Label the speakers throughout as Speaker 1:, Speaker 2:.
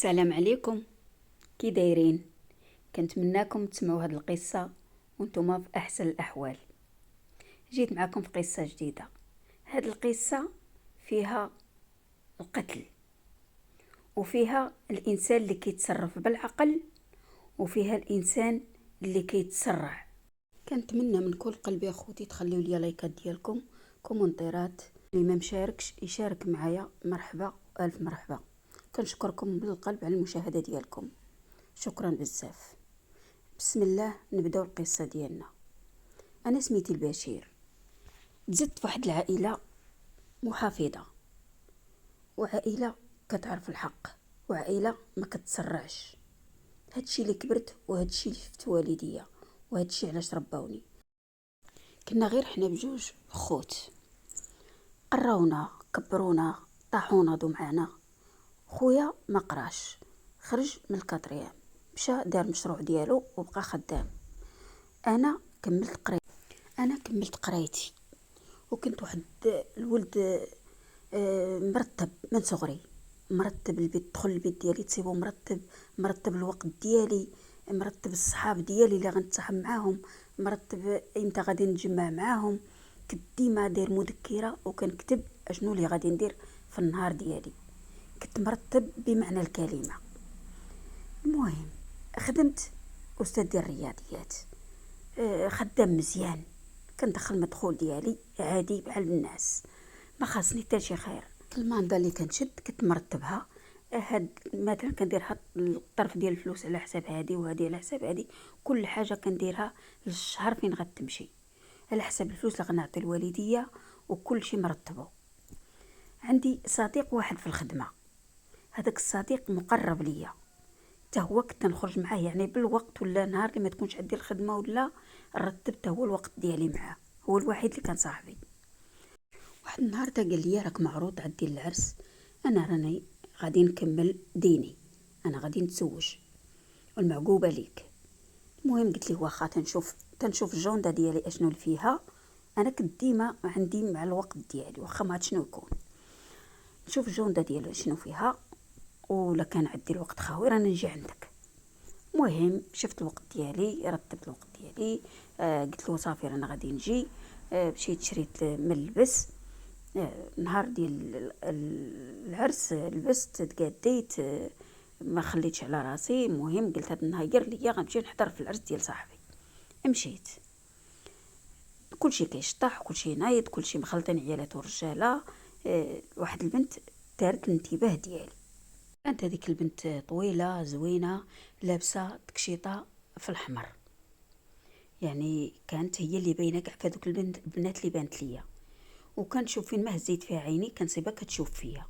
Speaker 1: السلام عليكم. كي دايرين؟ كنتمناكم تسمعوا هاد القصه وانتم في احسن الاحوال. جيت معكم في قصه جديده. هاد القصه فيها القتل، وفيها الانسان اللي كيتصرف بالعقل، وفيها الانسان اللي كيتسرع. كنتمنى من كل قلبي اخوتي تخليوا لي لايكات ديالكم، كومنتيرات. اللي ما مشاركش يشارك معايا، مرحبا الف مرحبا. كنشكركم من القلب على المشاهده ديالكم، شكرا بزاف. بسم الله، نبداو القصه ديالنا. انا سميتي البشير، تزدت في واحد العائله محافظه، وعائله كتعرف الحق، وعائله ما كتسرعش. هادشي اللي كبرت، وهادشي اللي شفت والديا، وهادشي علاش رباوني. كنا غير حنا بجوج خوت، قراونا كبرونا طاحونا دو معانا. خويا ما قراش، خرج من الكاتريام، مشى دار مشروع ديالو وبقى خدام. انا كملت قرايتي، وكنت واحد الولد مرتب من صغري. مرتب البيت، دخل البيت ديالي تصيبو مرتب، مرتب الوقت ديالي، مرتب الصحاب ديالي اللي غنتصاحب معاهم، مرتب امتى غادي نتجمع معاهم. كنت ديما داير مذكره وكنكتب اشنو اللي غادي ندير في النهار ديالي. كنت مرتب بمعنى الكلمه. المهم خدمت استاذ ديال الرياضيات، خدام مزيان، كندخل المدخول ديالي عادي بحال الناس، ما خاصني حتى شي خير. الماندا اللي كنشد كنت مرتبها. هاد مثلا كنديرها الطرف ديال الفلوس على حساب هادي، وهادي على حساب هادي. كل حاجه كنديرها للشهر فين غتمشي على حساب الفلوس اللي غنعطي الوالديه، وكل شيء مرتبه. عندي صديق واحد في الخدمه، هذاك الصديق مقرب ليا، حتى هو كنت نخرج معاه يعني بالوقت، ولا نهار اللي ما تكونش عندي الخدمه ولا رتبت هو الوقت ديالي معاه. هو الوحيد اللي كان صاحبي. واحد النهار تا قال لي راك معروض عندي العرس، انا راني غادي نكمل ديني، انا غادي نتزوج والمعقوبه ليك. المهم قلت ليه واخا، تنشوف الجونده ديالي اشنو اللي فيها. انا كنت ديما عندي مع الوقت ديالي، واخا ما شنو يكون نشوف الجونده ديالو شنو فيها، ولا كان عندي الوقت خاوي راني نجي عندك. المهم شفت الوقت ديالي، رتبت الوقت ديالي. قلت له صافي رانا غادي نجي. مشيت شريت من اللبس. نهار ديال العرس لبست تقاديت، ما خليتش على راسي. المهم قلت هاد النهار ليا غنمشي نحضر في العرس ديال صاحبي. مشيت، كلشي كيشطح، كلشي نايض، كلشي مخلطين عيالات ورجاله. واحد البنت دارت الانتباه ديالي. كانت هذيك البنت طويله زوينه، لابسه تكشيطه في الاحمر، يعني كانت هي اللي باينه كاع في هذوك البنات اللي بانت ليا. وكنشوف فين ما هزيت فيها عيني كنصيبها كتشوف فيا.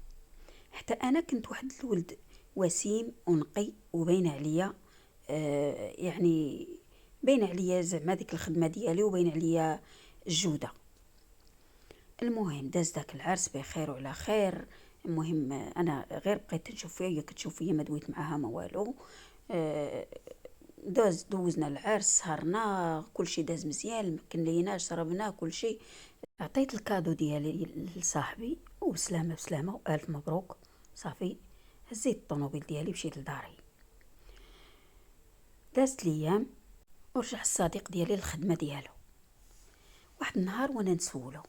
Speaker 1: حتى انا كنت واحد الولد وسيم ونقي، وباين عليا يعني باين عليا زعما ديك الخدمه ديالي، وباين عليا الجوده. المهم داز داك العرس بخير وعلى خير. المهم انا غير بقيت نشوف فيها، هي كتشوف فيا، ما دويت معاها ما والو. دوزنا العرس، سهرنا، كلشي داز مزيان، كلينا شربنا كلشي. عطيت الكادو ديالي لصاحبي وبسلامه بسلامه والف مبروك. صافي هزيت الطوموبيل ديالي مشيت لداري. دازت الايام ورجع الصديق ديالي للخدمه ديالو. واحد النهار وانا نسولو،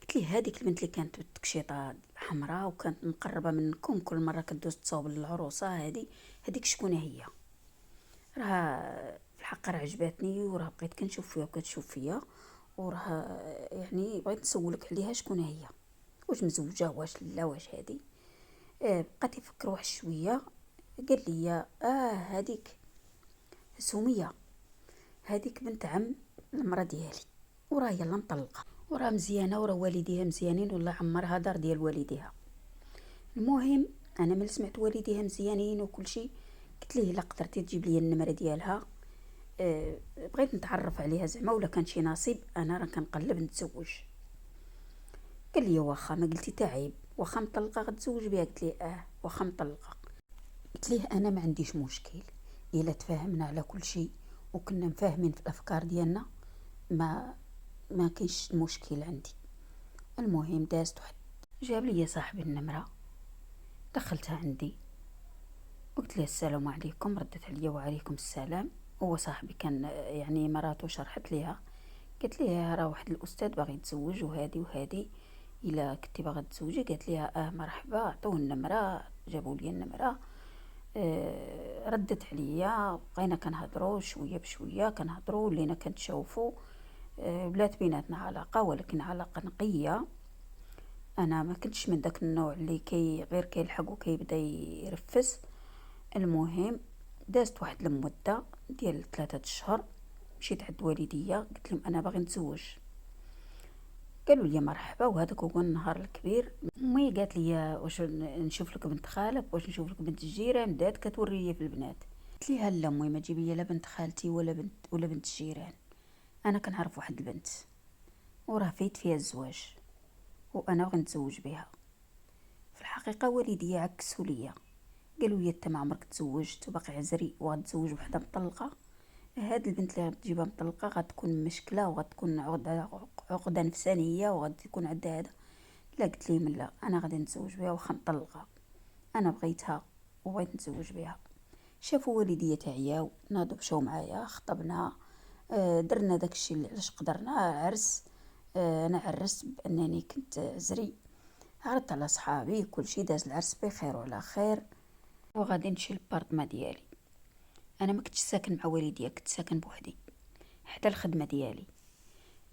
Speaker 1: قلت ليه هذيك البنت اللي كانت بالتكشيطه حمراء وكانت مقربه منكم كل مره كدوز تصاوب للعروسه، هذيك شكون هي؟ راه في الحق راه عجباتني، وراه بقيت كنشوف فيها وكتشوف فيا، وراه يعني بغيت نسولك عليها شكون هي، واش مزوجه واش لا واش هادي. بقيت يفكر واحد شويه، قال لي هذيك سميه، هذيك بنت عم المراه ديالي، وراه يلا مطلقه، وراه مزيانه، وراه والديها مزيانين، والله عمرها دار ديال والديها. المهم انا ملي سمعت والديها مزيانين وكل شيء، قلت ليه الا قدرتي تجيب لي النمره ديالها، بغيت نتعرف عليها زعما، ولا كان شي نصيب انا راه كنقلب نتزوج. قال لي واخا ما قلتي تعيب، واخا مطلقه غتزوج بها؟ قلت ليه واخا مطلقه. قلت ليه انا ما عنديش مشكل الا تفاهمنا على كل شيء وكنا مفاهمين في الافكار ديالنا، ما كاينش مشكل عندي. المهم دازت واحد، جاب لي صاحبي النمره، دخلتها عندي، قلت لها السلام عليكم، ردت عليا وعليكم السلام. هو صاحبي كان يعني مراته شرحت ليها، قالت لي راه واحد الاستاذ باغي يتزوج وهادي وهادي، الا كنتي باغا تزوجي. قالت لي مرحبا، عطوه النمره، جابوا لي النمره. ردت عليا، بقينا كنهضروا شويه بشويه، كنهضروا ولينا كنتشوفوا. ولات بيناتنا علاقه، ولكن علاقه نقيه. انا ما كنتش من داك النوع اللي غير كيلحق وكيبدا يرفس. المهم دازت واحد المده ديال 3 اشهر، مشيت عند والديا قلت لهم انا باغي نتزوج. قالوا لي مرحبا، وهذاك هو النهار الكبير. امي قالت لي واش نشوف لك بنت خالك، واش نشوف لك بنت الجيران. بدات كتوري لي في البنات. قلت لها لا امي، ما تجيبي لي لا بنت خالتي ولا بنت الجيران. انا كنعرف واحد البنت وراه فايت فيها الزواج، وانا بغيت نتزوج بها. في الحقيقه والديا عكسوا ليا، قالوا لي انت ما عمرك تزوجت وباقي عزري وغتزوج وحده مطلقه. هاد البنت اللي غتجيبها مطلقه غتكون مشكله، وغتكون عقده نفسانيه، وغتكون عندها هذا. لا، قلت لهم لا، انا غادي نتزوج بها واخا مطلقه. انا بغيتها وبغيت نتزوج بها. شافوا والديا تعياو، ناضوا مشاو معايا، خطبنا. درنا داكشي اللي علاش قدرنا، عرس. انا عرست بانني كنت عزري، عرضت على صحابي، كلشي داز العرس بخير وعلى خير. وغادي نمشي للبارطما ديالي. انا ما كنتش ساكن مع والديا، كنت ساكن بوحدي حتى الخدمه ديالي.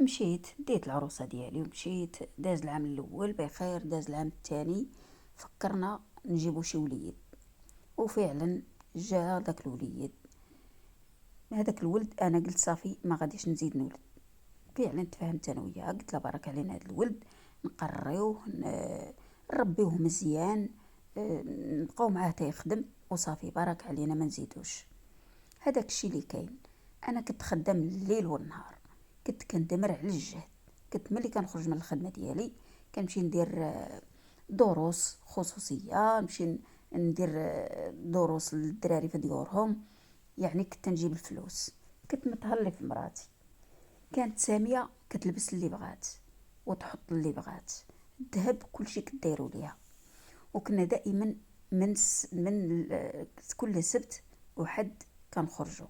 Speaker 1: مشيت ديت العروسه ديالي ومشيت. داز العام الاول بخير، داز العام الثاني، فكرنا نجيبو شي وليد. وفعلا جا داك الوليد. هذاك الولد انا قلت صافي ما غاديش نزيد نولد. فعلا تفاهمت انا وياها، قلت لها بارك علينا هذا الولد، نقريوه نربيوه مزيان. نبقاو معاه تيخدم وصافي، بارك علينا ما نزيدوش. هذاك الشيء اللي كاين. انا كنت خدام الليل والنهار، كنت كندمر على الجهد. كنت ملي كنخرج من الخدمه ديالي كنمشي ندير دروس خصوصيه، نمشي ندير دروس للدراري في ديورهم. يعني كنت نجيب الفلوس، كنت متهلي في مراتي. كانت ساميه كتلبس اللي بغات وتحط اللي بغات، الذهب كلشي كديروا ليها. وكنا دائما من كل سبت وحد كنخرجوا،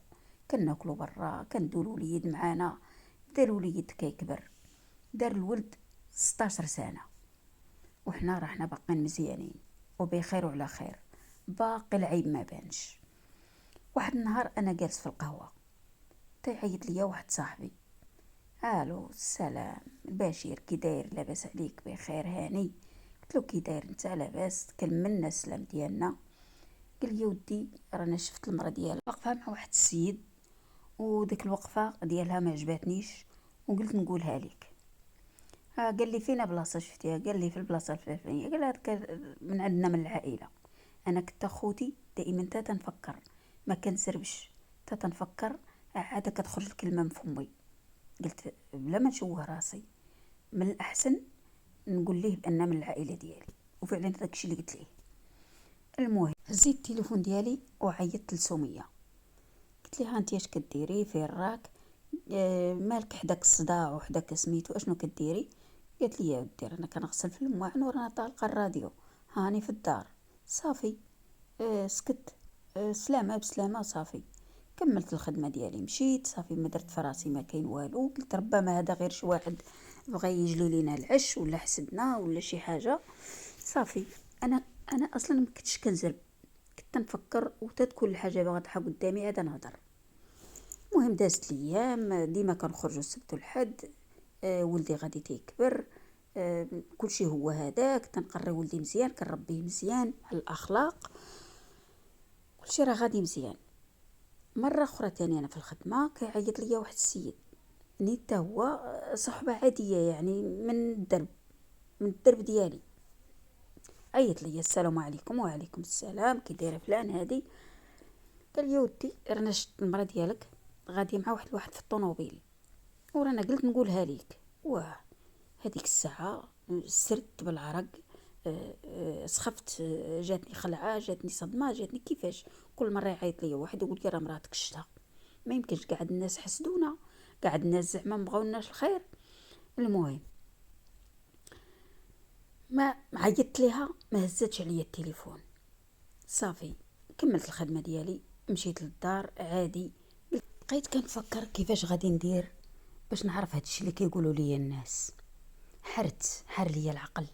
Speaker 1: كناكلوا برا، كندو الوليد معانا. بدا الوليد كيكبر، دار الولد 16 سنه، وحنا راحنا باقين مزيانين وبخير وعلى خير، باقي العيب ما بانش. واحد النهار انا جالس في القهوه، تيعيط ليا واحد صاحبي. الو السلام البشير، كي داير؟ لاباس عليك؟ بخير هاني. قلت له كي داير انت؟ لاباس. كلمنا السلام ديالنا. قال لي ودي رانا شفت المراه ديالها واقفه مع واحد السيد، وديك الوقفه ديالها ما عجبتنيش، وقلت نقولها لك. قال لي فين بلاصه شفتيها؟ قال لي في البلاصه الفلانيه. قال هذاك من عندنا من العائله. انا كنت اخوتي دائما تا تنفكر، ما كنسربش، تا تنفكر عاد كتخرج الكلمه من فمي. قلت بلا ما نشوه راسي، من الاحسن نقول ليه بان من العائله ديالي. وفعلا داكشي اللي قلت ليه. المهم هزيت التليفون ديالي وعيطت لسميه، قلت لها انت اش كديري؟ فين راك؟ مالك حداك الصداع وحداك سميتو، اشنو كديري؟ قالت لي يا ودي رانا كنغسل في المواعن ورانا طالقه الراديو، هاني في الدار. صافي. سكت. سلامه بسلامه صافي. كملت الخدمه ديالي، مشيت صافي، ما درت في راسي ما كاين والو. قلت ربما هذا غير شي واحد بغى يجلي لينا العش ولا حسدنا ولا شي حاجه. صافي. انا اصلا ما كنتش كنزرب، كنت نفكر وتتكون الحاجه باغا تحا قدامي عاد نهضر. المهم دازت الايام، ديما كنخرجوا السبت والحد. ولدي غادي تيكبر. كلشي هو هذاك، تنقري ولدي مزيان، كنربيه مزيان على الاخلاق، كلشي راه غادي مزيان. مره اخرى تاني انا في الخدمه كيعيط ليا واحد السيد، نيت حتى هو صحبه عاديه يعني من الدرب ديالي. عيط ليا السلام عليكم. وعليكم السلام، كي دايره فلان هادي؟ قال لي ودي رانا شفت المراه ديالك غادي مع واحد في الطوموبيل، ورانا قلت نقولها ليك. واه هذيك الساعه سرت بالعرق. سخفت. جاتني خلعه، جاتني صدمه، جاتني كيفاش. كل مره يعيط لي واحد يقول لي راه مراتك شتها. ما يمكنش، قاعد الناس حسدونا، قاعد الناس زعما مبغاوناش الخير. المهم ما عيطت ليها، ما هزتش عليا التليفون. صافي كملت الخدمه ديالي، مشيت للدار عادي. بقيت كنفكر كيفاش غادي ندير باش نعرف هادشي اللي كيقولوا لي الناس. حار ليا العقل،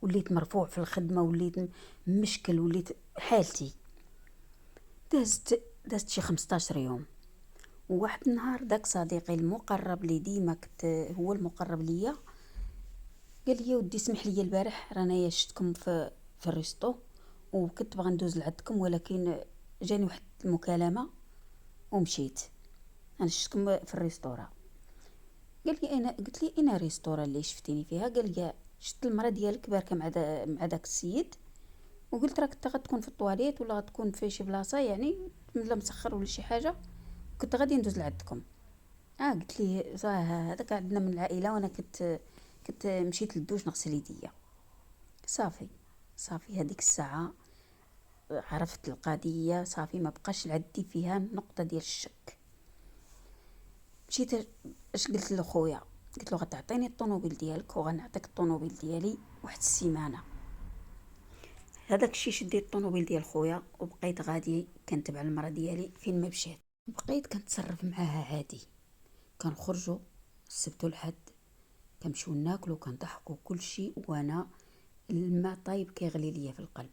Speaker 1: وليت مرفوع في الخدمه، وليت مشكل، وليت حالتي. دازت شي 15 يوم، وواحد النهار داك صديقي المقرب اللي ديما كنت هو المقرب ليا قال لي ودي سمح لي البارح رانايا شفتكم في الريستو، وكنت باغا ندوز لعندكم، ولكن جاني واحد المكالمه ومشيت. انا شفتكم في الريستورا. قال لي انا، قلت لي انا ريستورا اللي شفتيني فيها؟ قال لي شفت المراه ديالك باركه مع داك السيد، وقلت راك انت غتكون في الطواليت ولا غتكون في شي بلاصه، يعني لا مسخر ولا شي حاجه، كنت غادي ندوز لعندكم. قلت لي هذاك عندنا من العائله، وانا كنت مشيت للدوش نغسل يديا. صافي هذيك الساعه عرفت القضيه، صافي ما بقاش عندي فيها نقطه ديال الشك. مشيت اش قلت لخويا، قلت له غتعطيني الطوموبيل ديالك وغنعطيك الطوموبيل ديالي واحد السيمانه. هذاك الشيء شديت الطوموبيل ديال خويا وبقيت غادي كنتبع المراه ديالي فين ما مشات. بقيت كنتصرف معاها عادي، كنخرجوا السبت والحد، كنمشيو ناكلوا، كنضحكوا كل شيء، وانا الماء طايب كيغلي ليا في القلب.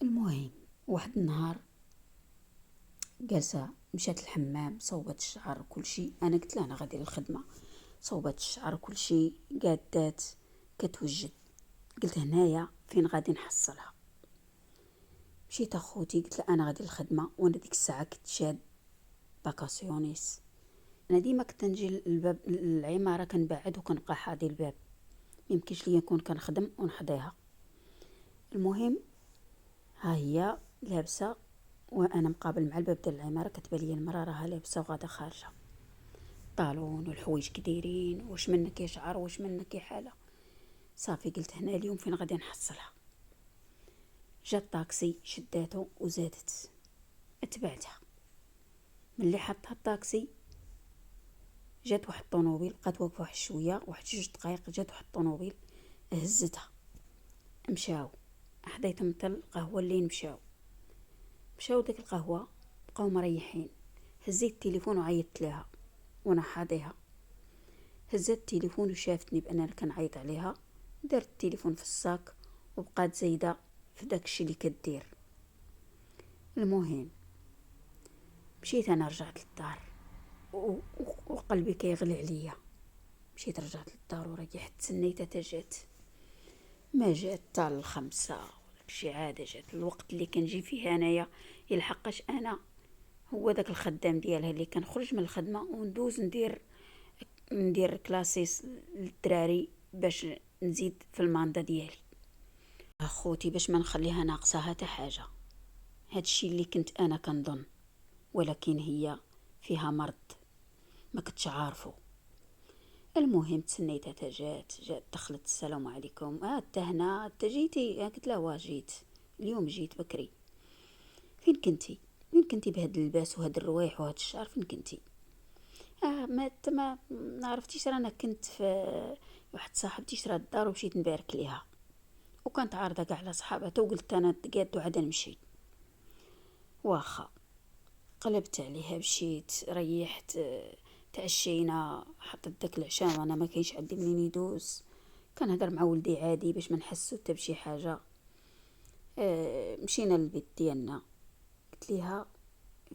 Speaker 1: المهم واحد النهار جالسه مشات الحمام، صوبت الشعر كل شيء، انا قلت لها انا غادي للخدمه، صوبت الشعر كل شيء، قادات كتوجد. قلت هنايا فين غادي نحصلها. مشيت اخوتي قلت له انا غادي للخدمه، وانا ديك الساعه كنت شاد باكاسيونيس. انا ديما كنت نجي للباب العماره كنبعد وكنبقى حاضي الباب، ميمكنش ليا نكون كنخدم ونحضيها. المهم ها هي لابسه وانا مقابل مع الباب ديال العماره، كتبان لي المراه راها لابسه وغاده خارجه، طالون والحوايج كديرين، واش منك يا شعر، واش منك يا حاله. صافي قلت هنا اليوم فين غادي نحصلها. جا الطاكسي شداتو وزادت، اتبعتها. ملي حطها الطاكسي جات واحد الطوموبيل، بقات واقفه واحد شويه، واحد 2 دقائق، جات واحد الطوموبيل هزتها. مشاو حديتهم حتى القهوه اللي مشاو ديك القهوه، بقاو مريحين. هزيت التليفون وعيطت لها وانا حاضيها. هزت التليفون وشافتني باننا كنعيط عليها، دارت التليفون في الصاك وبقات زايده في داكشي اللي كدير. المهم مشيت انا، رجعت للدار وقلبي كيغلي عليا. مشيت رجعت للدار وريحت، تسنيتها تا جات، ما جات تا ل5 شي عاده. جات الوقت اللي كنجي فيه انايا يلحقاش انا هو داك الخدام ديالها اللي كنخرج من الخدمه وندوز ندير كلاسيس للدراري باش نزيد في الماندا ديالي. اخوتي باش ما نخليها ناقصه حتى حاجه، هادشي اللي كنت انا كنظن، ولكن هي فيها مرض ما كنتش عارفه. المهم تسنيتها تا جات دخلت، السلام عليكم، حتى هنا حتى جيتي؟ قلت لها جيت اليوم، جيت بكري. فين كنتي بهاد اللباس وهاد الروايح وهاد الشعر؟ فين كنتي؟ ما عرفتيش، رانا كنت في واحد صاحبتي شرات الدار ومشيت نبارك ليها، وكانت عارضه كاع على صحاباتها، وقلت انا قاد وعاد نمشي. واخا قلبت عليها، مشيت ريحت، تعشينا، حطيت داك العشاء وانا ما كاينش عندي منين يدوز، كنهضر مع ولدي عادي باش ما نحسو حتى بشي حاجه. مشينا للبيت ديالنا، قلت ليها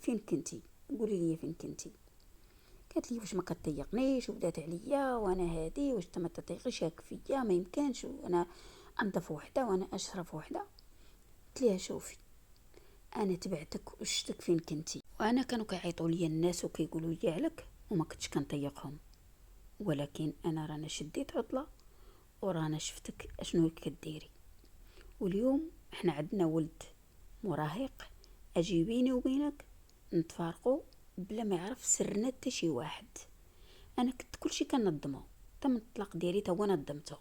Speaker 1: فين كنتي؟ قولي لي فين كنتي. قالت لي واش ما كتطيقنيش، وبدات عليا وانا هادي، واش انت ما تطيقيش هاك فيا؟ ما يمكنش، وانا انظف وحده وانا اشرف وحده. قلت ليها شوفي انا تبعتك وشتك فين كنتي، وانا كانوا كيعيطوا لي الناس وكيقولوا لي عليك وما كنتش كنطيقهم، ولكن انا رانا شديت عطله ورانا شفتك اشنو كديري، واليوم احنا عندنا ولد مراهق، اجي بيني وبينك نتفارقوا بلا ما يعرف سرنا حتى شي واحد. انا كنت كلشي كنظمه، تم الطلاق ديالي تا هو نظمته.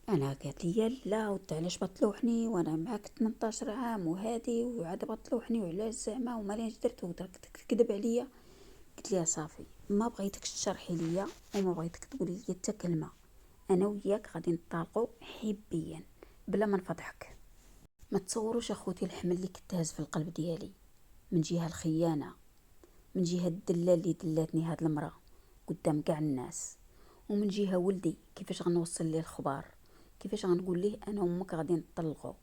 Speaker 1: انا قالت لي لا وانت علاش بطلوحني وانا معاك 18 عام وهادي، وعاد بطلوحني وعلاش زعما وماليش درت ودرك تكذب عليا. قلت لها صافي ما بغيتكش تشرحي ليا وما بغيتك تقولي لي حتى كلمه، انا وياك غادي نطلقوا حبيا بلا ما نفضحك. ما تصوروش اخوتي الحمل اللي كنت هاز في القلب ديالي، من جهة الخيانة، من جهة الدلال اللي دلاتني هاد المرأة قدام كاع الناس، ومن جهة ولدي كيفاش غنوصل ليه الخبار، كيفاش غنقول ليه انا وامك غادي نطلقوا،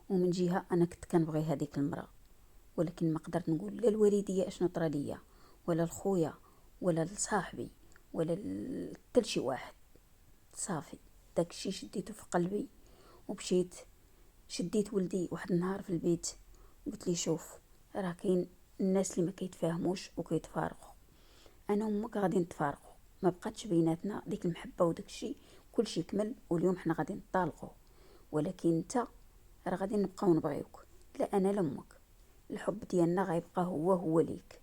Speaker 1: ومن جهة انا كنت كنبغي هذيك المرأة، ولكن ما قدرت نقول لا الوالدية اشنو طرا ليا، ولا لخويا، ولا لصاحبي، ولا حتى لشي واحد. صافي داكشي شديته في قلبي ومشيت. شديت ولدي واحد النهار في البيت، قلت لي شوف، راه كاين الناس اللي ما كيتفاهموش وكيتفارقوا، انا وامك غادي نتفارقوا، ما بقاتش بيناتنا ديك المحبه وداك الشيء، كلشي كمل واليوم حنا غادي نطالقوا، ولكن انت راه غادي نبقاو نبغيوك، لا انا لا امك، الحب ديالنا غيبقى هو ليك.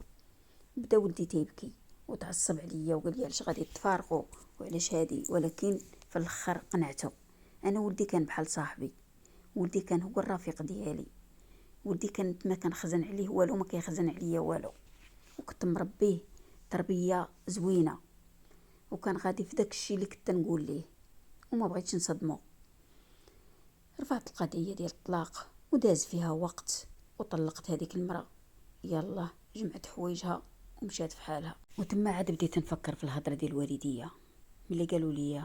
Speaker 1: بدا ولدي تيبكي وتعصب عليا وقال لي علاش غادي تفارقوا وعلاش هادي، ولكن في الاخر قنعته. انا ولدي كان بحال صاحبي، ولدي كان هو الرفيق ديالي، ولدي كانت ما كنخزن عليه والو، ما كيخزن عليا والو، وكنت مربيه تربيه زوينه، وكان غادي في داك الشيء اللي كنت نقول ليه، وما بغيتش نصدمو. رفعت القضيه ديال الطلاق وداز فيها وقت وطلقت هذيك المراه، يلا جمعت حوايجها ومشات في حالها. وتما عاد بديت نفكر في الهضره ديال الوالديه، ملي قالوا لي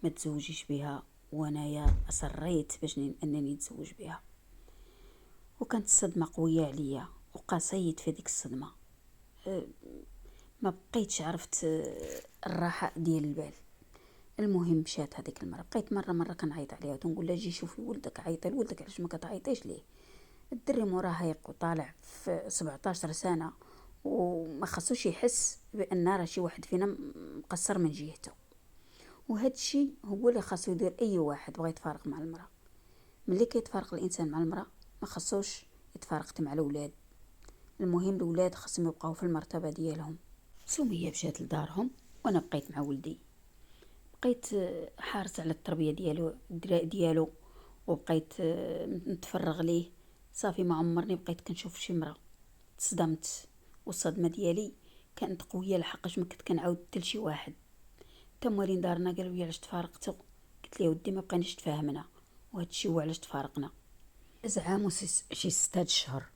Speaker 1: ما تزوجيش بها، وانايا اصريت باش انني نتزوج بها، وكانت الصدمه قويه عليا وقاسيت في ديك الصدمه. ما بقيتش عرفت الراحه ديال البال. المهم مشات هذيك المره، بقيت مره كنعيط عليها ونقول لها جي شوفي ولدك، عيطي لولدك، علاش ما كتعيطيش ليه؟ الدري مراهق وطالع في 17 سنه، وما خصوش يحس بان راه شي واحد فينا مقصر من جهته، وهذا الشيء هو اللي خاصو يدير اي واحد بغى يتفارق مع المراه. ملي كيتفارق الانسان مع المراه ما خصوش يتفارق مع الاولاد. المهم الاولاد خصهم يبقاو في المرتبه ديالهم. سمية مشات لدارهم وانا بقيت مع ولدي، بقيت حارس على التربيه ديالو وبقيت نتفرغ ليه. صافي ما عمرني بقيت كنشوف شي مرأة. تصدمت، والصدمه ديالي كانت قويه لحقاش ما كنت كنعاود حتى لشي واحد. تموالين دارنا قالوا لي علاش تفارقتوا، قلت ليه ودي ما بقيناش تفاهمنا، وهذا الشيء هو علاش تفارقنا. زعامو شي 6 شهور،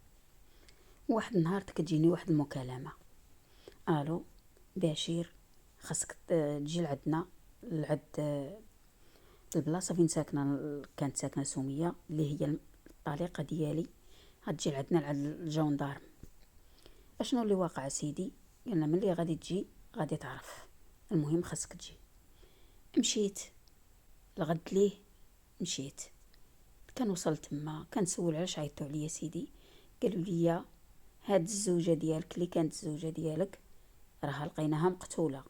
Speaker 1: واحد النهار كتجيني واحد المكالمه، الو بشير، خاصك تجي لعندنا لعد البلاصه فين ساكنه، كانت ساكنه سميه اللي هي الطليقه ديالي، غتجي لعندنا لعند الجندارم. اشنو اللي واقع سيدي؟ قالنا ملي غادي تجي غادي تعرف، المهم خاصك تجي. مشيت لغد ليه، مشيت كان وصلت تما كنسول علاش عيطوا عليا سيدي، قالوا لي هاد الزوجه ديالك اللي كانت الزوجه ديالك راها لقيناها مقتوله.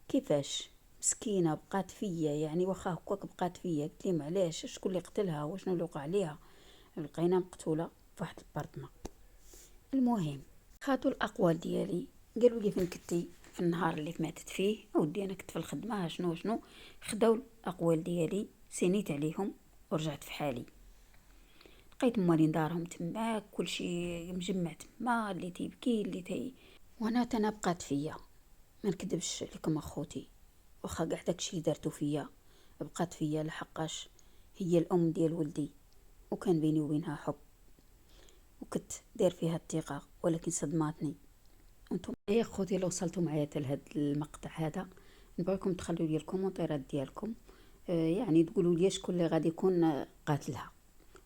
Speaker 1: كيفاش؟ مسكينه بقات فيا، يعني واخا هكاك بقات فيا. قلت لهم علاش؟ شكون اللي قتلها وشنو اللي وقع ليها؟ لقيناها مقتوله في واحد البارطمه. المهم خاتوا الاقوال ديالي، قالوا لي فين كنتي في النهار اللي ماتت فيه؟ اودي انا كنت في الخدمه، شنو خداو الاقوال ديالي، سينيت عليهم ورجعت في حالي. لقيت موالين دارهم تماك، كلشي مجمع تما، اللي تيبكي اللي وانا تنا بقات فيا. ما نكذبش لكم اخوتي، واخا كاع داكشي دارتو فيا بقات فيا، لحقاش هي الام ديال ولدي، وكان بيني وبينها حب، وكنت داير فيها الثقه، ولكن صدماتني. انتم يا اخوتي لو وصلتوا معايا لهذا المقطع هذا، نبغيكم تخلوا لي الكومونتيرات ديالكم، يعني تقولوا لي شكون اللي غادي يكون قاتلها،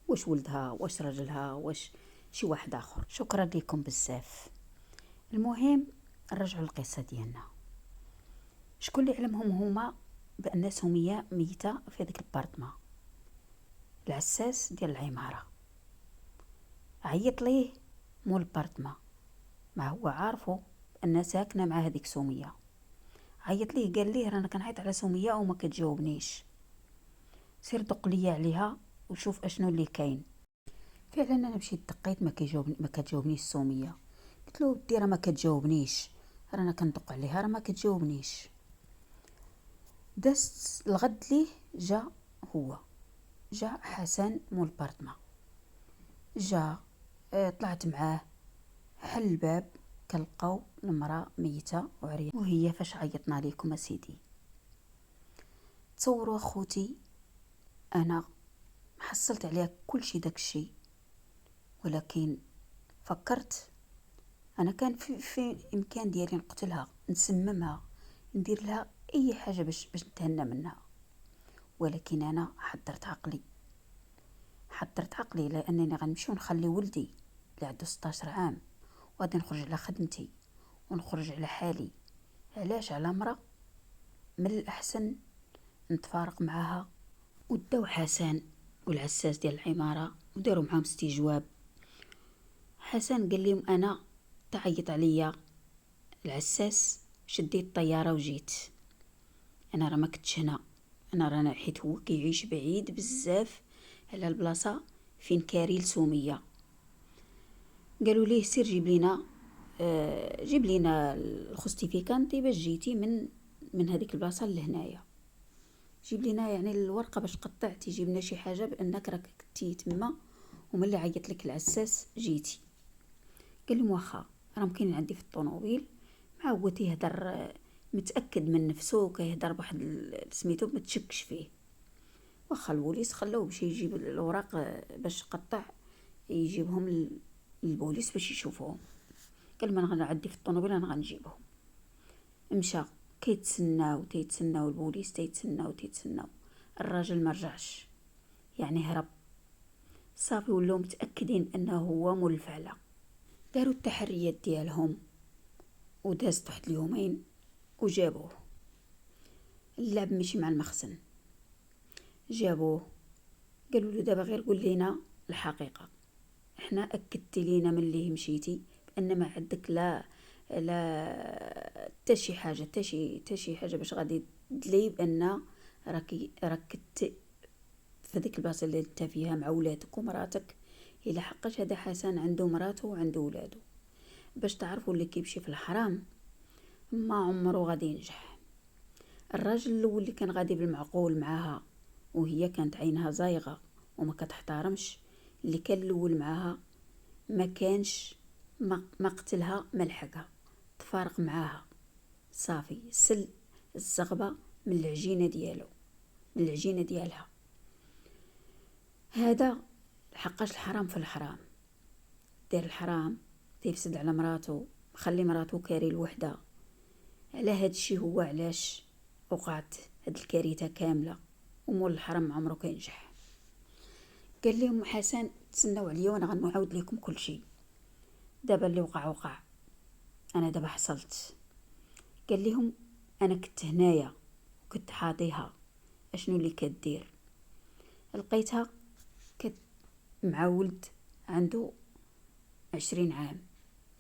Speaker 1: واش ولدها، واش راجلها، واش شي واحد اخر. شكرا لكم بزاف. المهم نرجعوا للقصه ديالنا. شكون اللي علمهم هما بان سميه ميته في هذيك البارطمه؟ العساس ديال العماره عيط ليه مول البارطمه، ما هو عارفه ان ساكنه مع هذيك سميه. عيط ليه قال ليه رانا كنعيط على سميه وما كتجاوبنيش، سير دق ليا عليها وشوف اشنو اللي كاين. فعلا انا مشيت دقيت، ما كتجاوبنيش سميه. قلت له ودي راه ما كتجاوبنيش، رانا كندق عليها راه ما كتجاوبنيش. دست الغد ليه جا حسن مول البارطمه، جا طلعت معاه، حل الباب، كنلقاو المراه ميته وعريانه. وهي فاش عيطنا ليكم اسيدي، تصوروا اخوتي، انا حصلت عليها كل شي داك الشي، ولكن فكرت انا كان في امكان ديالي نقتلها، نسممها، ندير لها اي حاجه باش نتهنى منها. ولكن انا حضرت عقلي لانني غنمشي ونخلي ولدي اللي عنده 16 عام وغادي نخرج على خدمتي ونخرج على حالي. علاش على مرة من الاحسن نتفارق معها. وداو حسن والعساس ديال العماره وداروا معاهم استجواب. حسن قال لهم انا تعيط عليا العساس شديت الطياره وجيت، انا راه ما كنتش هنا، انا رانا حيت هو كيعيش بعيد بزاف على البلاصه فين كاري لسوميه. قالوا ليه سير جيب لينا الخستيفيكانتي باش جيتي من هذيك البلاصه لهنايا، جيب لينا يعني الورقه باش قطعتي، جيب لنا شي حاجه بانك راك كنتي تما وملي عيط لك العساس جيتي. قال لهم واخا، راه ممكن عندي في الطوموبيل مع هو تيهدر متاكد من نفسه كيهدر بواحد سميتو ما تشكش فيه. واخا البوليس خلوه باش يجيب الاوراق باش قطع، يجيبهم للبوليس باش يشوفوهم. قال ما انا غنعدي في الطوموبيل انا غنجيبهم. مشى تيتسناو البوليس تيتسناو الراجل ما رجعش، يعني هرب. صافي ولاو متاكدين انه هو مول الفعله. داروا التحريات ديالهم ودازت واحد اليومين وجابوه. اللعب مشي مع المخزن، جابوه قالوا له دابا غير قول لينا الحقيقه، احنا اكدتي لينا ملي مشيتي بان ما عندك لا حتى شي حاجه باش غادي تدلي بان راك كنت في ديك البلاصه اللي انت فيها مع ولادك ومراتك. الا حقاش هذا حسن عنده مراته وعنده ولادو، باش تعرفوا اللي كيمشي في الحرام ما عمره غادي ينجح. الراجل الاول اللي كان غادي بالمعقول معاها وهي كانت عينها زايغه وما كتحترمش، اللي كان الاول معاها ما كانش ما قتلها ما لحقها، تفارق معاها صافي، سل الزغبه من العجينه ديالها. هذا حقاش الحرام في الحرام، دير الحرام تيفسد على مراته، مخلي مراته كاري الوحده. على هاد الشي هو علاش وقعت هاد الكارثه كامله ومول الحرام ما عمره كينجح. قال لهم حسن تسناو عليا وانا غنعاود لكم كل شيء، دابا اللي وقع، انا دابا حصلت. قال لهم انا كنت هنايا وكنت حاضيها اشنو اللي كدير. لقيتها مع ولد عنده 20 عام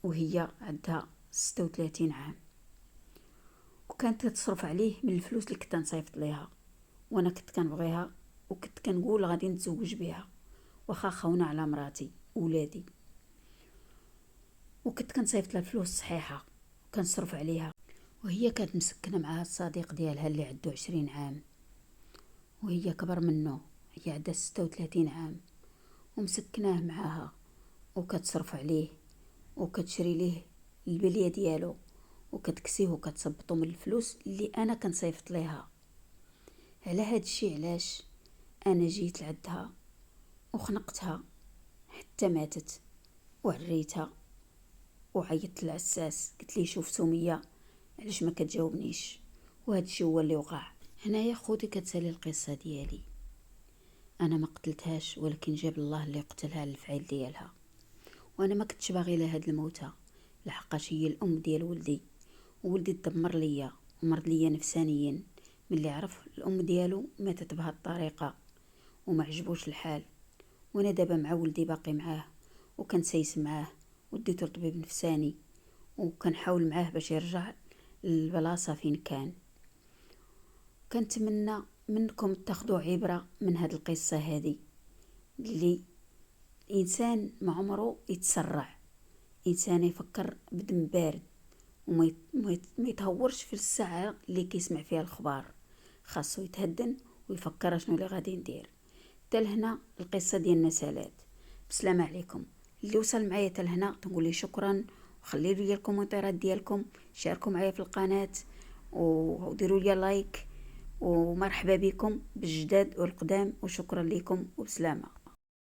Speaker 1: وهي عندها 36 عام، وكانت تصرف عليه من الفلوس اللي كنت نصيفط ليها، وانا كنت كنبغيها وكنت كنقول غادي نتزوج بها واخا خونا على مراتي وولادي، وكنت كنصيفط لها الفلوس صحيحه وكنصرف عليها. وهي كانت مسكنه مع الصديق ديالها اللي عنده 20 عام وهي كبر منه، هي عندها 36 عام ومسكناه معاها وكتصرف عليه وكتشري ليه البليه ديالو وكتكسيه وكتصبطو من الفلوس اللي انا كنصيفط ليها. على هاد الشي علاش انا جيت لعندها وخنقتها حتى ماتت وعريتها وعيطت للعساس قلت لي شوف سميه علاش ما كتجاوبنيش، وهذا الشيء هو اللي وقع. هنايا خوتي كتسالي القصه ديالي، انا ما قتلتهاش ولكن جاب الله اللي قتلها للفعل ديالها، وانا ما كنتش باغي لها هاد الموتى لحقاش هي الام ديال ولدي، وولدي دمر ليا ومرض ليا نفسانيا ملي عرف الام ديالو ماتت بهاد الطريقه وما عجبوش الحال. وانا دابا مع ولدي باقي معاه وكنسيس معاه وديتو لطبيب نفساني وكنحاول معاه باش يرجع للبلاصه فين كان. كنتمنى منكم تاخذوا عبره من هاد القصه هذه، اللي الانسان ما عمره يتسرع، انسان يفكر بدم بارد وما يتهورش في الساعه اللي كيسمع فيها الخبار، خاصو يتهدن ويفكر شنو اللي غادي ندير. حتى لهنا القصه ديالنا سالات. بسلام عليكم. اللي وصل معايا حتى لهنا تنقول لي شكرا، وخليوا لي الكومنتات ديالكم، شاركوا معايا في القناه وديروا لي لايك ومرحبا بكم بالجداد والقدام، وشكرا لكم وبسلامة.